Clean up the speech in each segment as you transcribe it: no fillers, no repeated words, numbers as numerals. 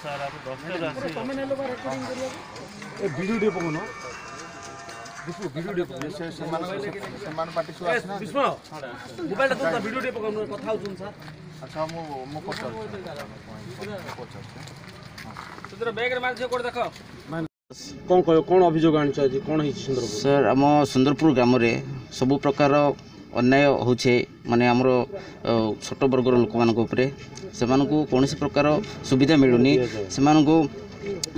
Sir आप doctor video पकड़ना अच्छा कौन अभियोग आनी कौन सर आम सुंदरपुर ग्राम सबु प्रकार अन्याय होचे माने आमर छोट वर्गर लोक मान से कौन प्रकार सुविधा मिलूनी से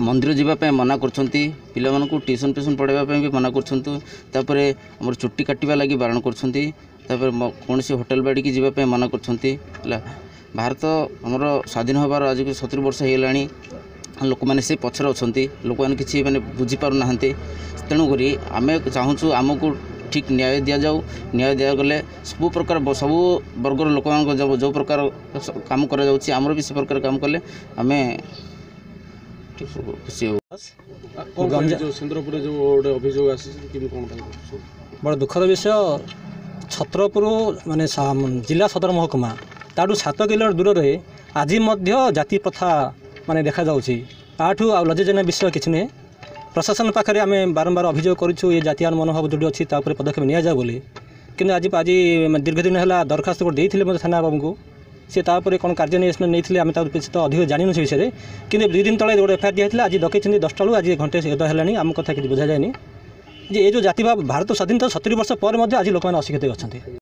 मंदिर जावाई मना करछंती पिला मानकु ट्यूशन फ्यूशन पढ़ाइबा भी मना करछंती आमर चुट्टी काटिबा लागि बारण करछंती कौन होटेल बाड़ी की जावाई मना करछंती भारत आमर स्वाधीन होबार आज 70 वर्ष होगलानी लोक मैंने से पछर अच्छा लोक मैंने किसी माने बुझी पार ना तेणुक आम चाहूँ आमको ठीक न्याय दि जाऊ न्याय दिया गले सब प्रकार सब वर्गर लोक जो प्रकार काम कर भी से प्रकार काम कले आम खुशी सुंदरपुर जो अभियोग बड़ दुखद विषय छत्रपुर माने जिला सदर महकुमा ताठू 7 किलोमीटर दूर रहे आज जाति प्रथा माने देखा जाउछि आठू आ लज्जाजनक विषय किछि नै प्रशासन पाखरे आम बारंबार अभियोग करूँ ये जातीय मनोभाव जोड़ी अच्छी पदक्षेप नि जाऊ बोली कि आज दीर्घ दिन है दरखास्त देते थाना बाबू को सी कौन कार्य नहीं आम तो अधिक जानू से विषय कि 2 दिन तले गोटे एफआईआर दिया आज डकई 10टा आज घंटे है आम कथा कि बुझा जाए ये जो जाति भाव भारत स्वाधीनता 70 वर्ष पर आज लोक मैंने अशिक्षित अच्छा।